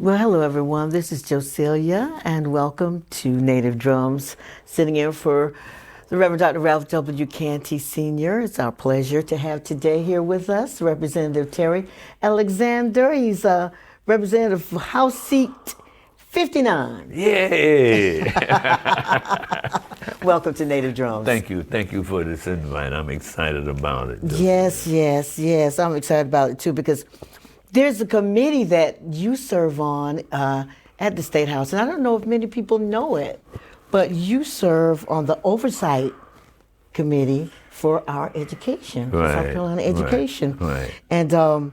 Well, hello everyone. This is Josilia, and welcome to Native Drums. Sitting in for the Reverend Dr. Ralph W. Canty Sr. It's our pleasure to have today here with us Representative Terry Alexander. He's a representative for House Seat 59. Yay! Welcome to Native Drums. Thank you for this invite. I'm excited about it. Yes. I'm excited about it too because there's a committee that you serve on at the State House, and I don't know if many people know it, but you serve on the Oversight Committee for our education, Right, South Carolina education. Right. And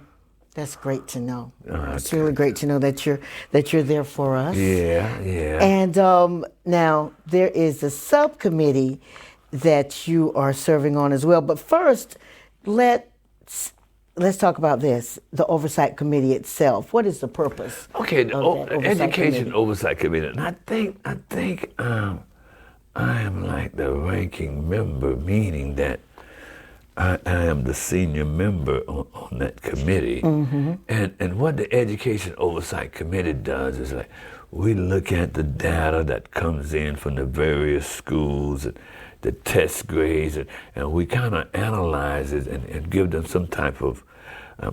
that's great to know. It's really great to know that you're there for us. Yeah. And now there is a subcommittee that you are serving on as well. But first, let's talk about this, the Oversight Committee itself. What is the purpose? Okay, of the that Education Oversight Committee. And I think I am like the ranking member, meaning that I am the senior member on that committee. Mm-hmm. And what the Education Oversight Committee does is like we look at the data that comes in from the various schools and the test grades, and we kind of analyze it and give them some type of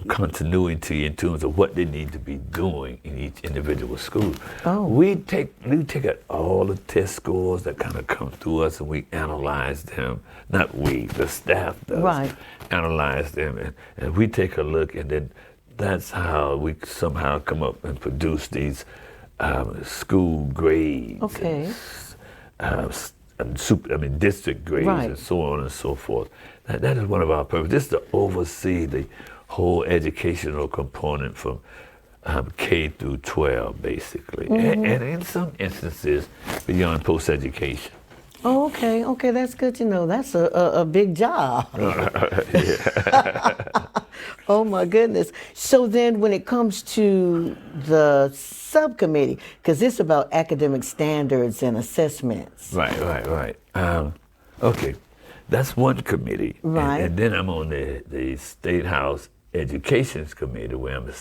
continuity in terms of what they need to be doing in each individual school. Oh. We take out all the test scores that kind of come through us, and we analyze them. Not we, the staff does. Right. Analyze them, and we take a look, and then that's how we somehow come up and produce these school grades. Okay. District grades, Right. and so on and so forth. That is one of our purposes. This is to oversee the whole educational component from K through 12, basically, Mm-hmm. and in some instances beyond post-education. Oh, okay, that's good to know. That's a big job. Oh my goodness. So then when it comes to the subcommittee, because it's about academic standards and assessments. Right. Okay, that's one committee. Right. And then I'm on the State House Education Committee, where I'm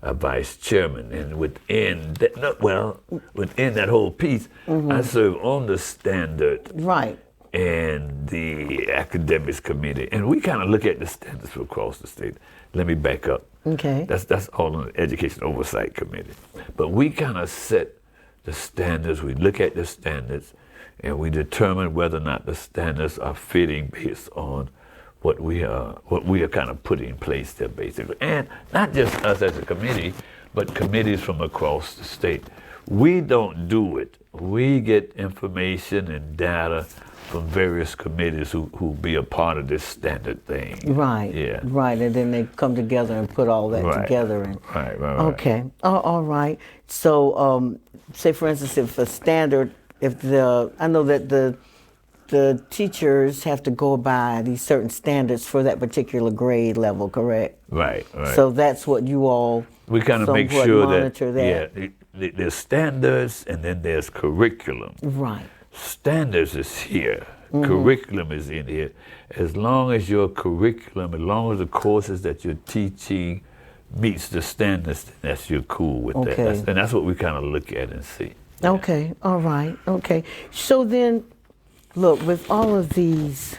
a vice chairman. And within that whole piece, Mm-hmm. I serve on the standard Right. and the academics committee. And we kind of look at the standards from across the state. Let me back up. Okay. That's all on the Education Oversight Committee. But we kind of set the standards, we look at the standards, and we determine whether or not the standards are fitting based on what we are kind of putting in place there, basically. And not just us as a committee, but committees from across the state. We don't do it. We get information and data from various committees who be a part of this standard thing. Right. Yeah. Right. And then they come together and put all that Right. together. And, Right. Okay. All right. So, say for instance, if a standard, I know that the teachers have to go by these certain standards for that particular grade level, correct? Right. So that's what you all We kind of make somewhat sure monitor that. There's standards and then there's curriculum. Right. Standards is here. Mm-hmm. Curriculum is in here. As long as your curriculum, as long as the courses that you're teaching meets the standards, that's you're cool with Okay. that. And that's what we kind of look at and see. Okay. All right. Okay. So then, look, with all of these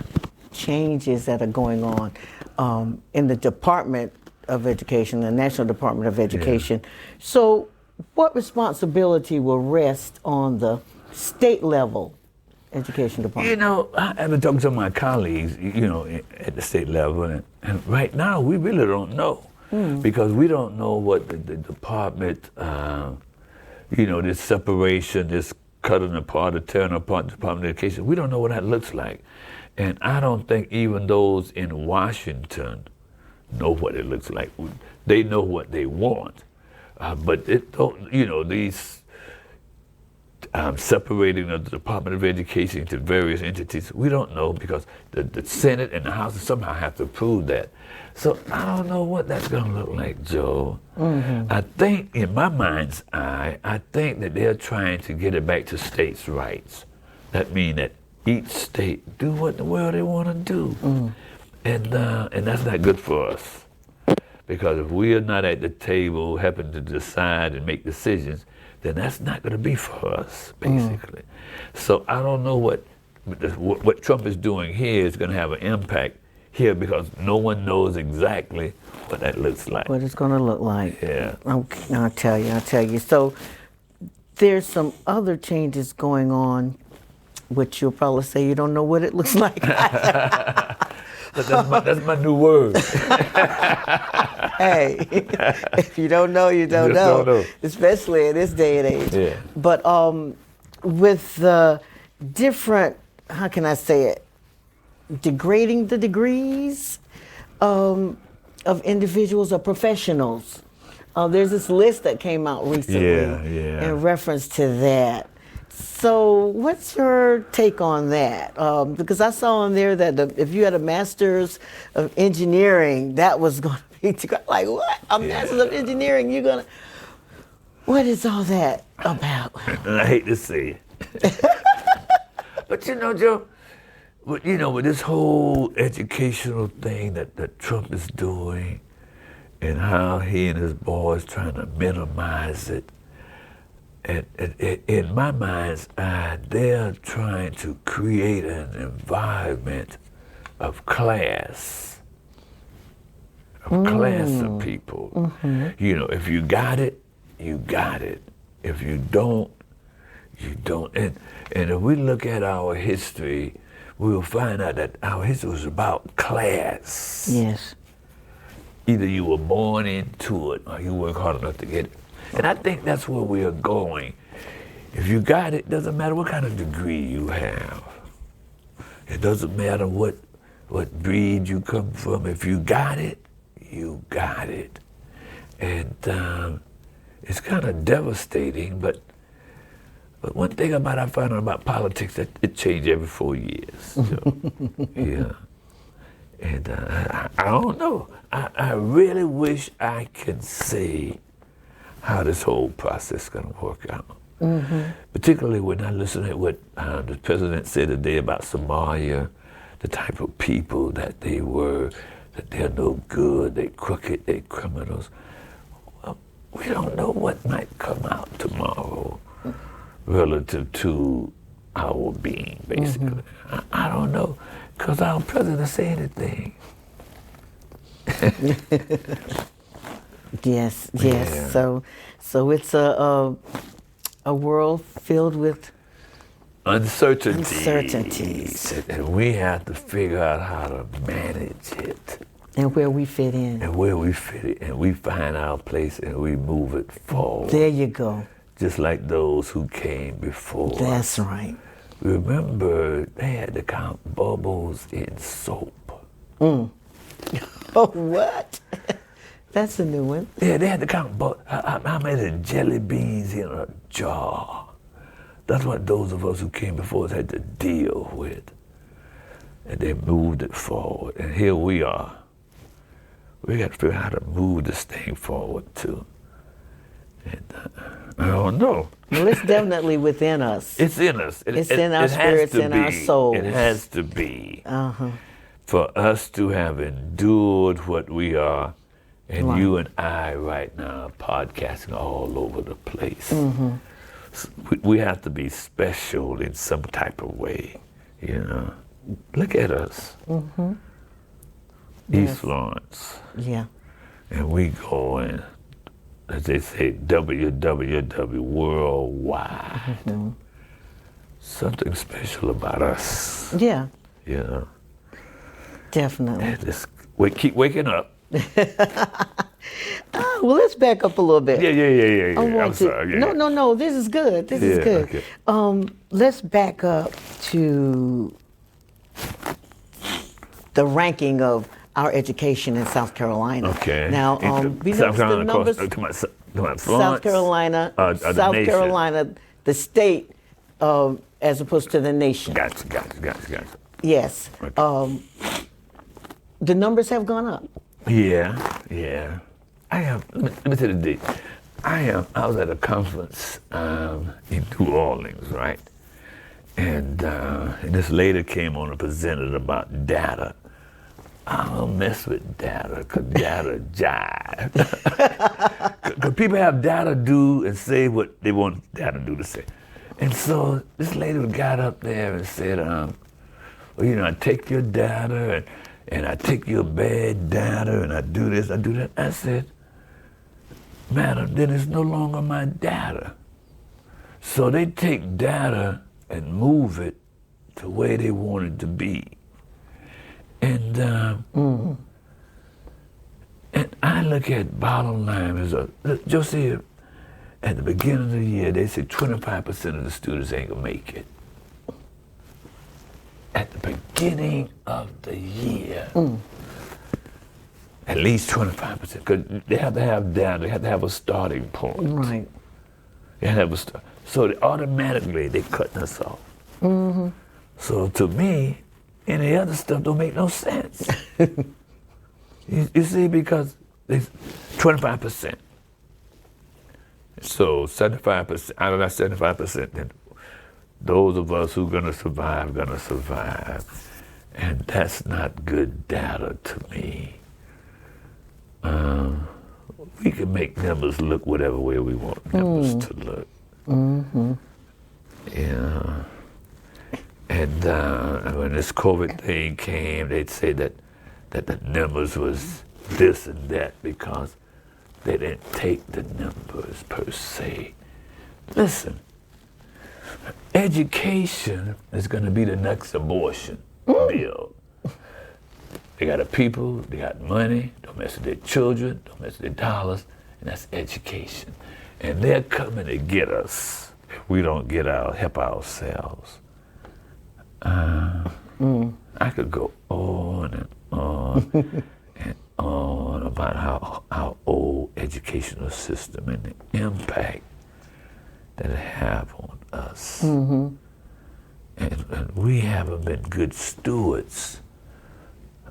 changes that are going on in the Department of Education, the National Department of Education, so what responsibility will rest on the state level education department? You know, I've been talking to my colleagues, at the state level, and right now we really don't know because we don't know what the department, this separation, this cutting apart, or tearing apart the Department of Education, we don't know what that looks like. And I don't think even those in Washington know what it looks like. They know what they want, but it don't, these separating of the Department of Education to various entities, we don't know because the Senate and the House somehow have to approve that. So I don't know what that's going to look like, Joe. Mm-hmm. I think, in my mind's eye, I think that they're trying to get it back to states' rights. That means that each state do what the world they want to do. And that's not good for us. Because if we are not at the table helping to decide and make decisions, then that's not going to be for us, basically. So I don't know what Trump is doing here is going to have an impact here, because no one knows exactly what that looks like. What it's going to look like. Yeah. Okay, I'll tell you. So there's some other changes going on, which you'll probably say you don't know what it looks like. But that's my new word. Hey, if you don't know, you don't know. Especially in this day and age. Yeah. But with the different, how can I say it, degrading the degrees of individuals or professionals. There's this list that came out recently in reference to that. So what's your take on that? Because I saw on there that if you had a master's of engineering, that was going to be like, what? A master's of engineering, you're going to... What is all that about? And I hate to say it. But Joe, with this whole educational thing that Trump is doing, and how he and his boys trying to minimize it, and in my mind's eye, they're trying to create an environment of class, of people. Mm-hmm. If you got it, you got it. If you don't, you don't. And if we look at our history, we will find out that our history was about class. Yes. Either you were born into it or you work hard enough to get it. And I think that's where we are going. If you got it, doesn't matter what kind of degree you have. It doesn't matter what breed you come from. If you got it, you got it. And it's kind of devastating, but one thing I find out about politics, that it changes every 4 years. Yeah. And I don't know. I really wish I could say how this whole process is going to work out. Mm-hmm. Particularly when I listen to what the president said today about Somalia, the type of people that they were, that they're no good, they're crooked, they're criminals. Well, we don't know what might come out tomorrow relative to our being, basically. Mm-hmm. I don't know, because our president didn't say anything. Yes. Yeah. So it's a world filled with uncertainties. And we have to figure out how to manage it. And where we fit in. And we find our place and we move it forward. There you go. Just like those who came before. That's right. Remember, they had to count bubbles in soap. Oh, what? That's a new one. Yeah, they had to count how many jelly beans in a jar. That's what those of us who came before us had to deal with. And they moved it forward. And here we are. We got to figure out how to move this thing forward, too. And I don't know. Well, it's definitely within us. It's in us. It's in our spirits and our souls. It has to be. Uh-huh. For us to have endured what we are, and right. You and I right now are podcasting all over the place. Mm-hmm. So we have to be special in some type of way, Look at us. Mm-hmm. East Florence. Yeah. And we going, as they say, WWW worldwide. Mm-hmm. Something special about us. Yeah. Definitely. Definitely. Just keep waking up. Well, let's back up a little bit. Yeah. I'm sorry. Yeah. No. This is good. This is good. Okay. Let's back up to the ranking of our education in South Carolina. Okay. Now, we know the numbers. South Carolina, South Carolina, the state, as opposed to the nation. Gotcha. Yes. Okay. The numbers have gone up. Yeah. Let me tell you the date. I was at a conference in New Orleans, right? And this lady came on and presented about data I don't mess with data, because data jive. Because people have data do and say what they want data do to say. And so this lady got up there and said, well, you know, I take your data and I take your bad data and I do this, I do that. I said, madam, then it's no longer my data. So they take data and move it to where they want it to be. And and I look at bottom line as Josie, at the beginning of the year, they say 25% of the students ain't gonna make it. At the beginning of the year, at least 25%, because they have to have data, they have to have a starting point. Right. They have a so they automatically they cutting us off. So to me, any other stuff don't make no sense. you see, because it's 25%. So 75%, out of that 75%, then those of us who gonna survive. And that's not good data to me. We can make numbers look whatever way we want numbers to look. Yeah. And when this COVID thing came, they'd say that the numbers was this and that because they didn't take the numbers per se. Listen, education is going to be the next abortion bill. They got a people, they got money, don't mess with their children, don't mess with their dollars, and that's education. And they're coming to get us if we don't help ourselves. I could go on and on and on about how our old educational system and the impact that it have on us. And we haven't been good stewards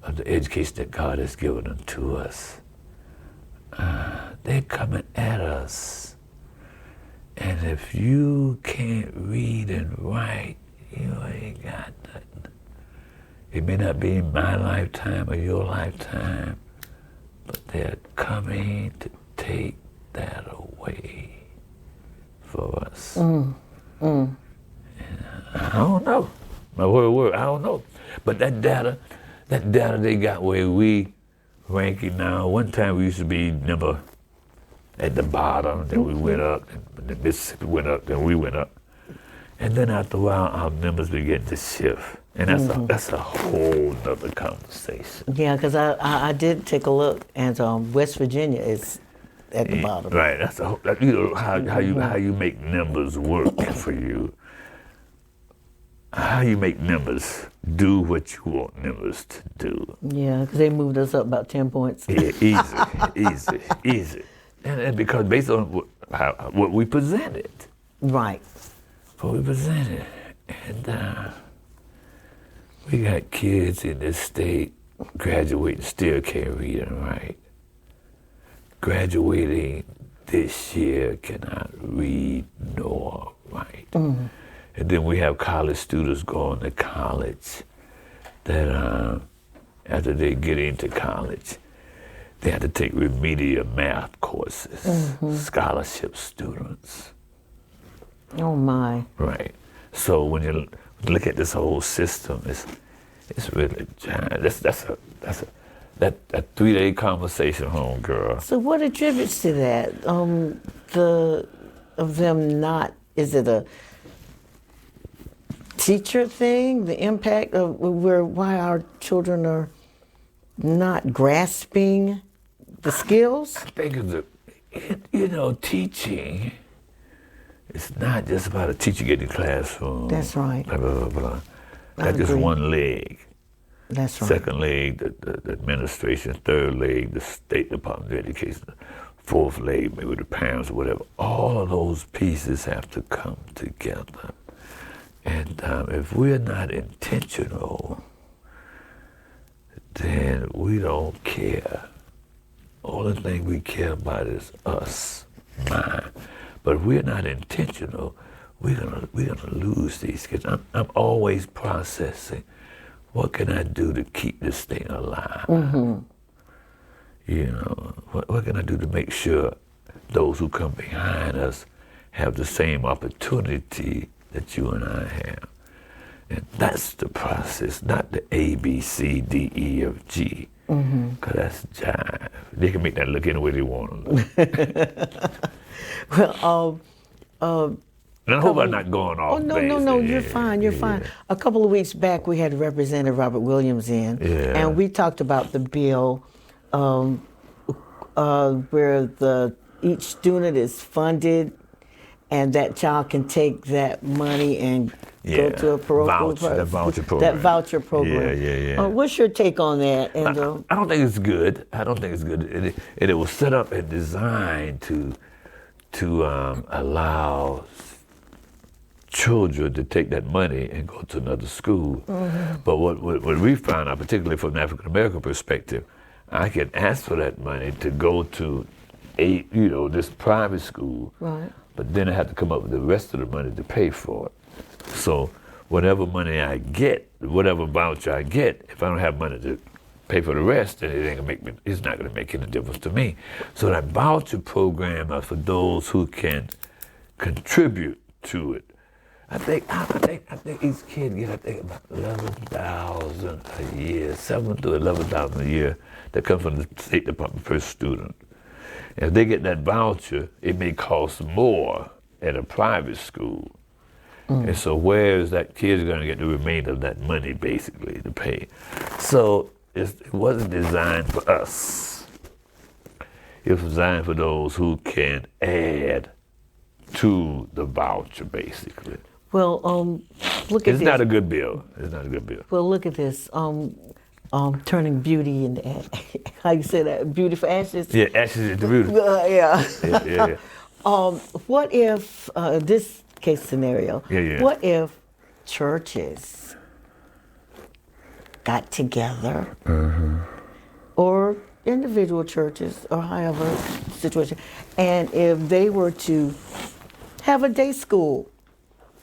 of the education that God has given unto us. They're coming at us. And if you can't read and write, you ain't got nothing. It may not be my lifetime or your lifetime, but they're coming to take that away for us. And I don't know. My word, I don't know. But that data they got where we ranking now. One time we used to be number at the bottom, then we went up, and Mississippi went up, then we went up. And then after a while, our numbers began to shift. And that's a whole nother conversation. Yeah, because I did take a look, and West Virginia is at the bottom. Right, that's a whole, you know, how you make numbers work for you. How you make numbers do what you want numbers to do. Yeah, because they moved us up about 10 points. Yeah, easy. And because based on what we presented. Right. What we presented. And we got kids in this state graduating, still can't read and write. Graduating this year cannot read nor write. And then we have college students going to college that after they get into college, they have to take remedial math courses, scholarship students. Oh my. Right. So when you look at this whole system, it's really that's a 3-day conversation, home girl. So what attributes to that? Of them not, is it a teacher thing, the impact of why our children are not grasping the skills? I think teaching, it's not just about a teacher getting in the classroom. That's right. Blah, blah, blah, blah. That's just one leg. That's right. Second leg, the administration. Third leg, the State Department of Education. Fourth leg, maybe the parents or whatever. All of those pieces have to come together. And if we're not intentional, then we don't care. Only thing we care about is us, mine. But if we're not intentional, we're gonna lose these kids. I'm always processing what can I do to keep this thing alive? You know, what can I do to make sure those who come behind us have the same opportunity that you and I have? And that's the process, not the A, B, C, D, E, F, G. Because that's jive. They can make that look any way they want to look. Well, And I hope I'm not going off base. No, you're fine, you're fine. A couple of weeks back, we had Representative Robert Williams in, and we talked about the bill where each student is funded, and that child can take that money and go to a program. That voucher program. That voucher program. Yeah. What's your take on that? And, I don't think it's good. It was set up and designed to allow children to take that money and go to another school. But what we found out, particularly from an African American perspective, I can ask for that money to go to this private school, right. But then I have to come up with the rest of the money to pay for it. So whatever money I get, whatever voucher I get, if I don't have money to pay for the rest, then it's not going to make any difference to me. So that voucher program is for those who can contribute to it. I think each kid gets about $11,000 a year, $7,000 to $11,000 a year that comes from the State Department per student. If they get that voucher, it may cost more at a private school. And so where is that kid going to get the remainder of that money, basically, to pay? So it wasn't designed for us. It was designed for those who can add to the voucher, basically. Well, look at this. It's not a good bill. It's not a good bill. Well, look at this. Turning beauty into how you say that? Beauty for ashes. Yeah, ashes into beauty. Yeah. Yeah. What if this case scenario? Yeah. What if churches got together, or individual churches, or however situation, and if they were to have a day school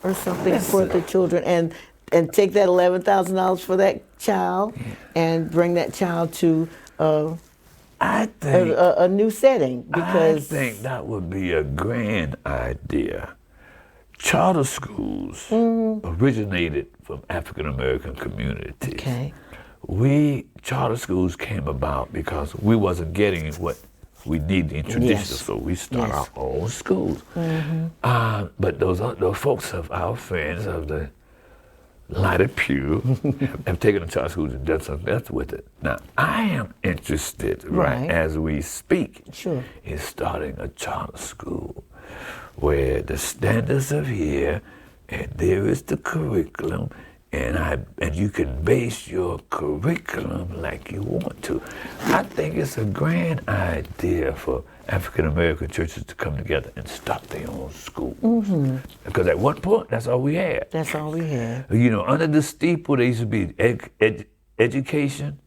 or something for the children, and take that $11,000 for that child, and bring that child to a new setting? Because I think that would be a grand idea. Charter schools originated from African American communities. Okay. Charter schools came about because we wasn't getting what we needed in traditional, so we start our own schools. But those folks of our friends of the lighter pew have taken the charter schools and done something else with it. Now, I am interested, right as we speak, in starting a charter school where the standards are here, and there is the curriculum, and you can base your curriculum like you want to. I think it's a grand idea for African American churches to come together and start their own school. Because at one point, that's all we had. That's all we had. You know, under the steeple, there used to be education,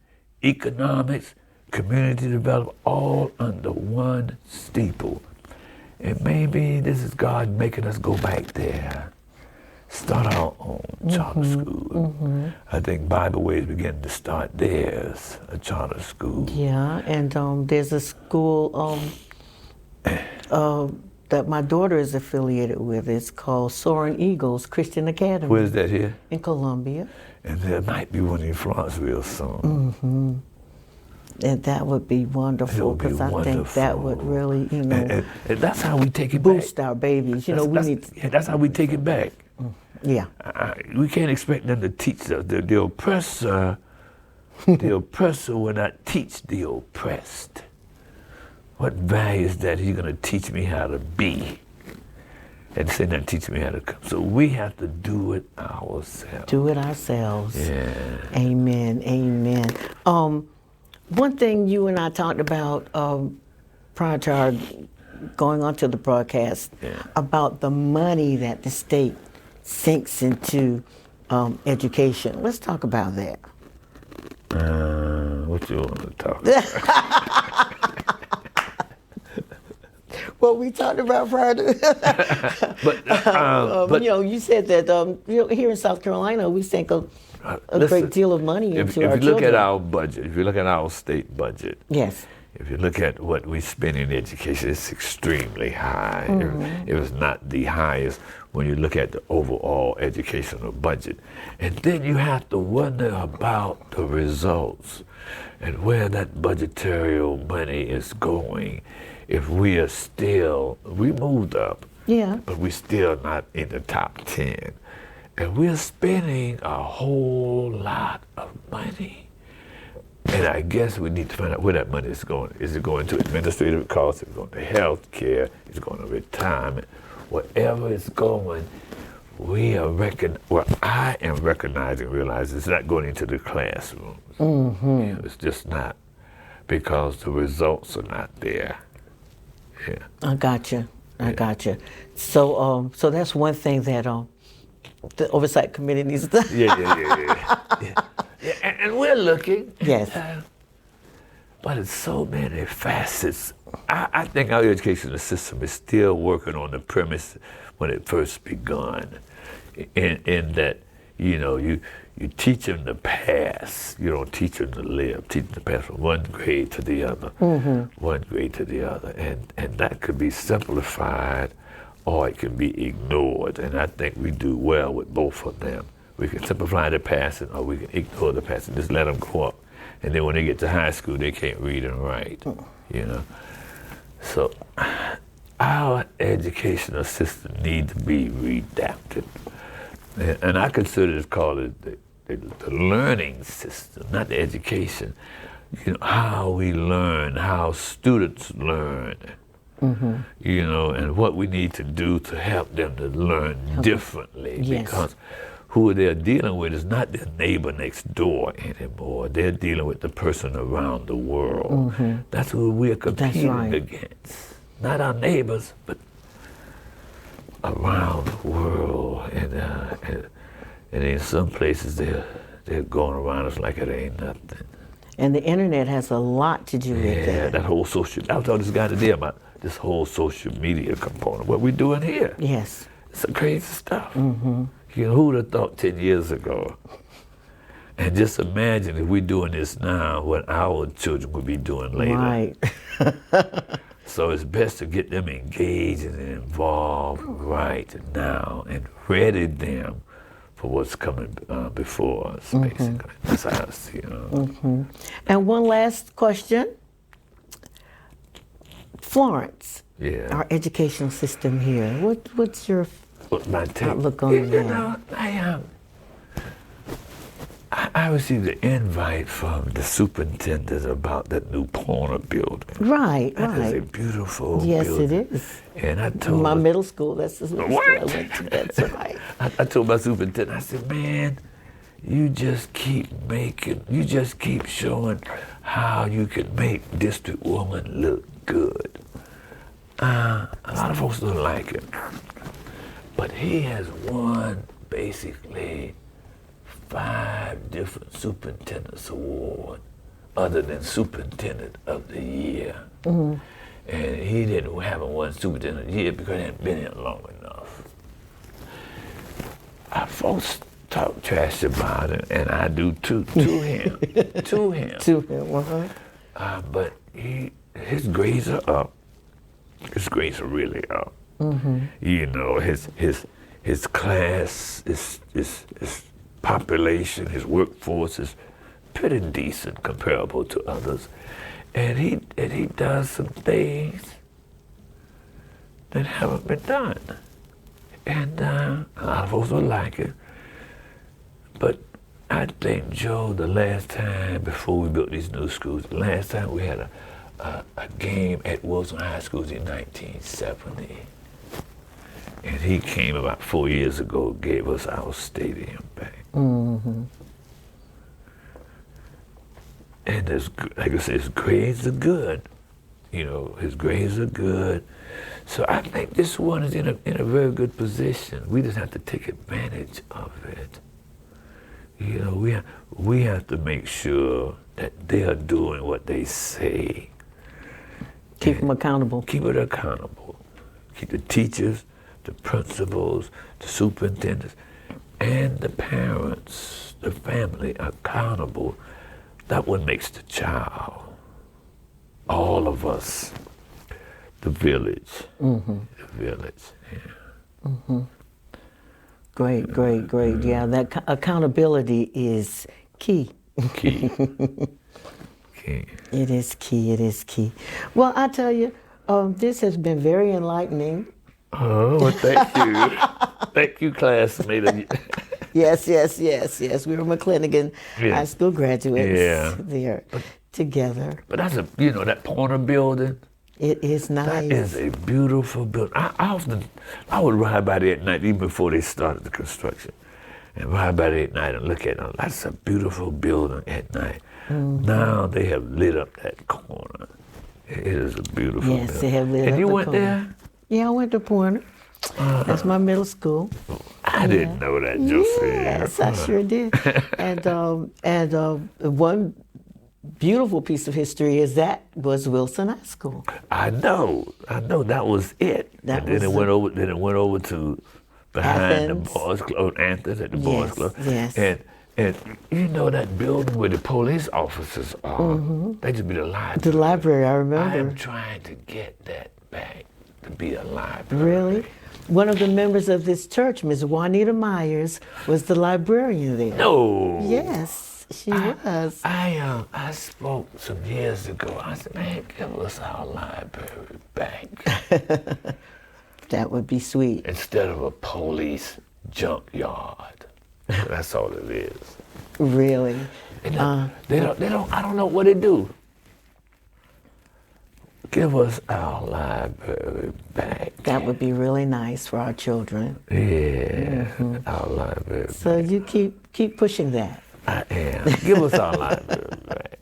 economics, community development, all under one steeple. And maybe this is God making us go back there. Start our own charter school. I think Bible Way is beginning to start theirs, a charter school. Yeah, and there's a school that my daughter is affiliated with. It's called Soaring Eagles Christian Academy. Where's that here? In Columbia. And there might be one in Florentville soon. And that would be wonderful, because I think that would really, and that's how we take it boost back. our babies. That's how we take it back. Yeah. We can't expect them to teach us. The oppressor will not teach the oppressed. What value is that he's going to teach me how to be? And say not teach me how to come. So we have to do it ourselves. Do it ourselves. Yeah. Amen. One thing you and I talked about prior to our going on to the broadcast about the money that the state sinks into education. Let's talk about that. What you want to talk about? what we talked about prior to. But you know, you said that you know, here in South Carolina, we sink a listen, great deal of money if into our you look children. at our budget, if you look at our state budget, Yes. if you look at what we spend in education, it's extremely high. It was not the highest when you look at the overall educational budget. And then you have to wonder about the results and where that budgetary money is going. If we moved up, Yeah. but we're still not in the top 10. And we're spending a whole lot of money. And I guess we need to find out where that money is going. Is it going to administrative costs? Is it going to health care? Is it going to retirement? Wherever it's going, I am recognizing, realizing it's not going into the classrooms. Mm-hmm. Yeah, it's just not, because the results are not there. Yeah. I gotcha. I gotcha. So, so that's one thing that the Oversight Committee needs to. Yeah. And we're looking. Yes. But it's so many facets. I think our educational system is still working on the premise when it first begun, in that, you know, you teach them to pass. You don't teach them to live. Teach them to pass from one grade to the other, one grade to the other. And that could be simplified, or it can be ignored. And I think we do well with both of them. We can simplify the passing, or we can ignore the passing, just let them go up. And then when they get to high school, they can't read and write, you know. So our educational system needs to be redacted. And I consider it called the learning system, not the education. You know, how we learn, how students learn, you know, and what we need to do to help them to learn differently. Yes. Because who they're dealing with is not their neighbor next door anymore. They're dealing with the person around the world. That's who we're competing against. Not our neighbors, but around the world. And in some places, they're going around us like it ain't nothing. And the internet has a lot to do with Yeah, that. that whole social, I was talking to this guy today about this whole social media component, what we're doing here. Yes. It's some crazy stuff. You know, who would have thought 10 years ago? And just imagine if we're doing this now, what our children will be doing later. Right. So it's best to get them engaged and involved right now and ready them for what's coming before us, basically. That's how I see it. And one last question. Florence, our educational system here, what's your My take, outlook on you that? know, I received an invite from the superintendent about that new Porter building. Right, That is a right. beautiful Yes, building. it is. And I told My her, middle school, that's the middle school I went to. That's right. I told my superintendent, I said, man, you just keep showing how you can make District Woman look good. A lot of folks don't like it. But he has won basically 5 different superintendent's awards other than Superintendent of the Year. And he haven't won Superintendent of the Year because he hadn't been here long enough. Our folks talk trash about it, and I do too, to him. To him. But his grades are up. His grades are really up. You know, his class, his population, his workforce is pretty decent comparable to others, and he does some things that haven't been done, and a lot of folks don't like it. But I think, Joe, the last time before we built these new schools, the last time we had a game at Wilson High Schools in 1970. And he came about 4 years ago, gave us our stadium back. And like I said, his grades are good. You know, his grades are good. So I think this one is in a very good position. We just have to take advantage of it. You know, we have to make sure that they are doing what they say. Keep them accountable. Keep it accountable. keep the teachers, the principals, the superintendents, and the parents, the family accountable. That what makes the child, all of us, the village, the village. Yeah. Great, great, great. Yeah, that accountability is key. Key. Key. It is key. It is key. Well, I tell you, this has been very enlightening. Oh, well, thank you. Thank you, classmate. Yes, yes, yes, yes. We were McClinigan High School graduates. Yeah. There together. But that's that Pointer building. It is nice. That is a beautiful building. I would ride by there at night, even before they started the construction, and ride by there at night and look at it. That's a beautiful building at night. Now they have lit up that corner. It is a beautiful building. Yes, they have lit up And you the went corner. there? Yeah, I went to Pointer. That's my middle school. I didn't know that, Josephine. Yes, I sure did. And one beautiful piece of history is that was Wilson High School. I know. That was it. That and then was it went over. Then it went over to behind Athens. the boys' club, Athens at the boys' club. Yes. And you know that building where the police officers are. They just be the library. The library, I I remember. am trying to get that back to be a library. Really? One of the members of this church, Ms. Juanita Myers, was the librarian there. No. Yes, she was. I spoke some years ago. I said, man, give us our library back That would be sweet. instead of a police junkyard. That's all it is. Really. And they don't. I don't know what they do. Give us our library back. That would be really nice for our children. Yeah, our library. So you keep pushing that. I am. Give us our library back.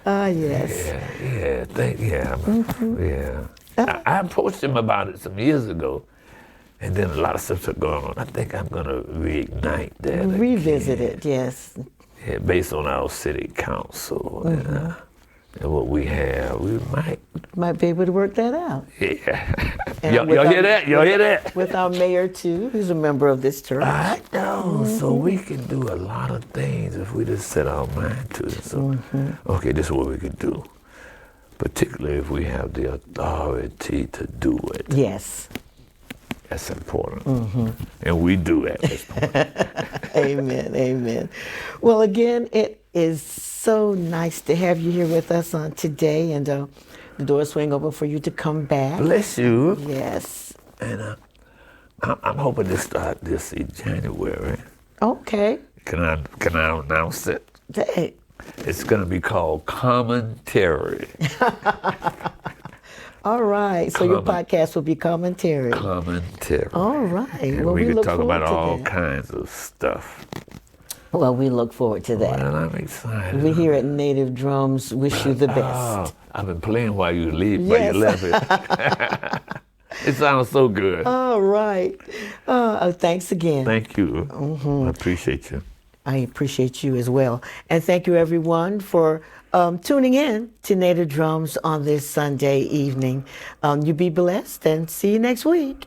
Yes. Yeah. I approached him about it some years ago, and then a lot of stuff started going on. I think I'm going to reignite that. Revisit again. it, yes. Yeah, based on our city council and what we have, we Might be able to work that out. Yeah. And Y'all with hear our- that? Y'all hear that? With our mayor, too, who's a member of this church. I know. So we can do a lot of things if we just set our mind to it. So, okay, this is what we can do. Particularly if we have the authority to do it. Yes. That's important. And we do at this point. Amen, amen. Well, again, it is so nice to have you here with us on today, and the doors swing open for you to come back. Bless you. Yes. And I'm hoping to start this in January. Okay. Can I announce it? Hey. It's going to be called Commentary. All right. So your podcast will be commentary. Commentary. All right. And Well, we can look talk forward about to all that. kinds of stuff. Well, we look forward to that. Well, I'm excited. We here at Native Drums wish you the best. Oh, I've been playing while you leave, Yes. while you left it. It sounds so good. All right. Thanks again. Thank you. I appreciate you. I appreciate you as well. And thank you, everyone, for tuning in to Native Drums on this Sunday evening. You be blessed and see you next week.